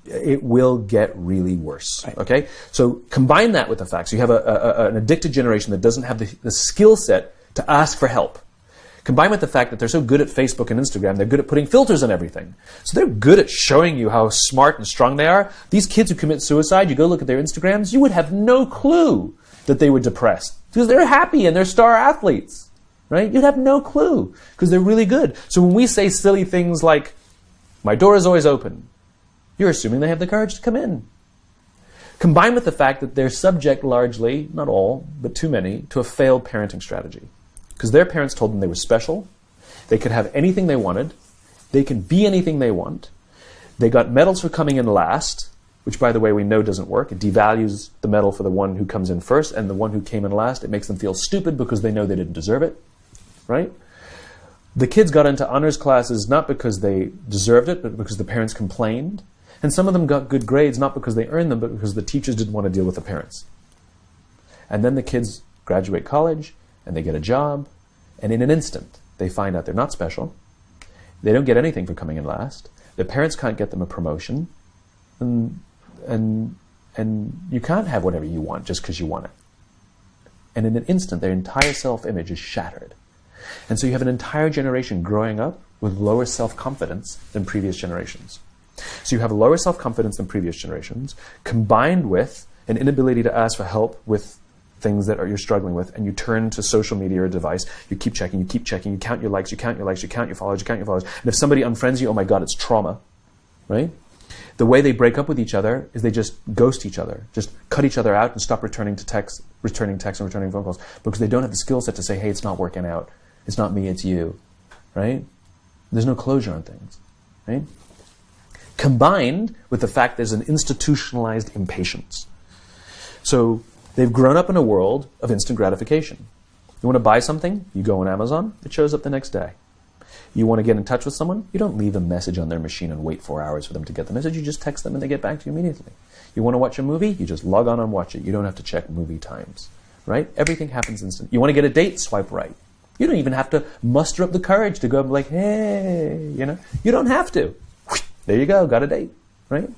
it will get really worse. Right. Okay? So combine that with the fact, so you have an addicted generation that doesn't have the skill set to ask for help. Combined with the fact that they're so good at Facebook and Instagram, they're good at putting filters on everything. So they're good at showing you how smart and strong they are. These kids who commit suicide, you go look at their Instagrams, you would have no clue that they were depressed. Because they're happy and they're star athletes. Right? You'd have no clue because they're really good. So when we say silly things like, my door is always open, you're assuming they have the courage to come in. Combined with the fact that they're subject largely, not all, but too many, to a failed parenting strategy. Because their parents told them they were special, they could have anything they wanted, they can be anything they want, they got medals for coming in last, which, by the way, we know doesn't work. It devalues the medal for the one who comes in first, and the one who came in last, it makes them feel stupid because they know they didn't deserve it. Right? The kids got into honors classes not because they deserved it, but because the parents complained. And some of them got good grades not because they earned them, but because the teachers didn't want to deal with the parents. And then the kids graduate college, and they get a job, and in an instant, they find out they're not special. They don't get anything for coming in last. Their parents can't get them a promotion. And you can't have whatever you want just because you want it. And in an instant, their entire self-image is shattered. And so you have an entire generation growing up with lower self-confidence than previous generations. So you have lower self-confidence than previous generations, combined with an inability to ask for help with things that you're struggling with, and you turn to social media or a device, you keep checking, you count your likes, you count your likes, you count your followers, you count your followers. And if somebody unfriends you, oh my God, it's trauma, right? The way they break up with each other is they just ghost each other, just cut each other out and stop returning texts and returning phone calls because they don't have the skill set to say, hey, it's not working out. It's not me, it's you, right? There's no closure on things, right? Combined with the fact there's an institutionalized impatience. So they've grown up in a world of instant gratification. You want to buy something? You go on Amazon, it shows up the next day. You want to get in touch with someone? You don't leave a message on their machine and wait 4 hours for them to get the message. You just text them and they get back to you immediately. You want to watch a movie? You just log on and watch it. You don't have to check movie times, right? Everything happens instant. You want to get a date? Swipe right. You don't even have to muster up the courage to go and be like, hey, you know? You don't have to. There you go, got a date, right?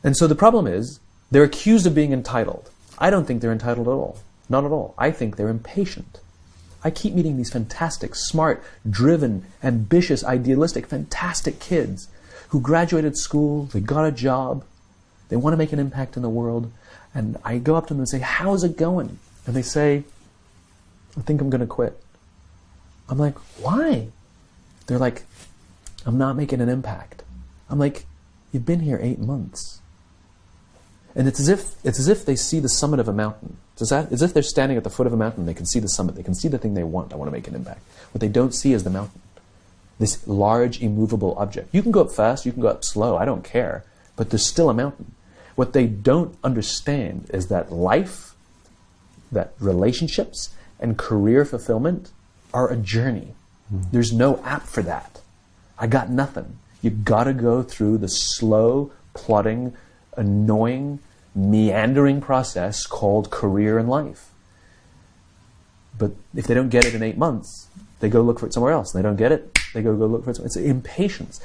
And so the problem is, they're accused of being entitled. I don't think they're entitled at all. Not at all. I think they're impatient. I keep meeting these fantastic, smart, driven, ambitious, idealistic, fantastic kids who graduated school, they got a job, they want to make an impact in the world, and I go up to them and say, how's it going? And they say, I think I'm going to quit. I'm like, why? They're like, I'm not making an impact. I'm like, you've been here 8 months. And it's as if they see the summit of a mountain. It's as if they're standing at the foot of a mountain. They can see the summit. They can see the thing they want. I want to make an impact. What they don't see is the mountain. This large, immovable object. You can go up fast. You can go up slow. I don't care. But there's still a mountain. What they don't understand is that life, that relationships, and career fulfillment are a journey. There's no app for that. I got nothing. You've got to go through the slow, plodding, annoying, meandering process called career and life. But if they don't get it in 8 months, they go look for it somewhere else. They don't get it, they go look for it somewhere else. It's impatience.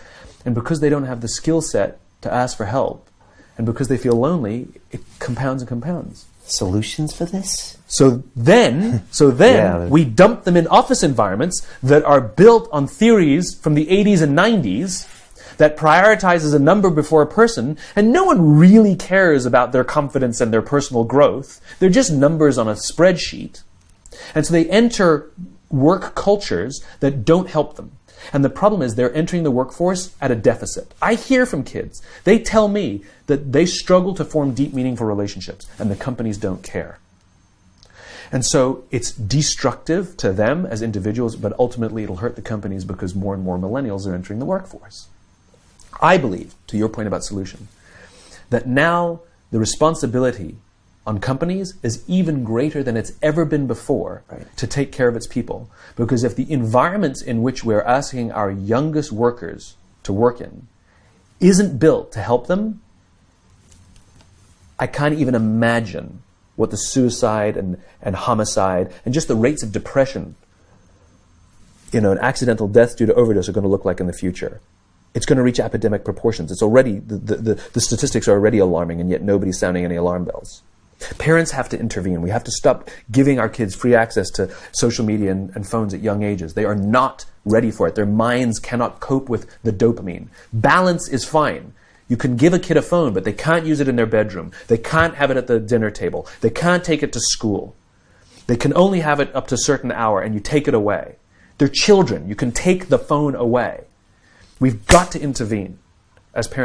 And because they don't have the skill set to ask for help, and because they feel lonely, it compounds and compounds. Solutions for this? So then yeah, we dump them in office environments that are built on theories from the 80s and 90s that prioritizes a number before a person, and no one really cares about their confidence and their personal growth. They're just numbers on a spreadsheet. And so they enter work cultures that don't help them. And the problem is they're entering the workforce at a deficit. I hear from kids. They tell me that they struggle to form deep, meaningful relationships, and the companies don't care. And so it's destructive to them as individuals, but ultimately it'll hurt the companies because more and more millennials are entering the workforce. I believe, to your point about solution, that now the responsibility on companies is even greater than it's ever been before to take care of its people. Because if the environments in which we're asking our youngest workers to work in isn't built to help them, I can't even imagine what the suicide and homicide and just the rates of depression, and accidental death due to overdose are going to look like in the future. it's going to reach epidemic proportions. It's already, the statistics are already alarming, and yet nobody's sounding any alarm bells. Parents have to intervene. We have to stop giving our kids free access to social media and phones at young ages. They are not ready for it. Their minds cannot cope with the dopamine. Balance is fine. You can give a kid a phone, but they can't use it in their bedroom. They can't have it at the dinner table. They can't take it to school. They can only have it up to a certain hour, and you take it away. They're children. You can take the phone away. We've got to intervene as parents.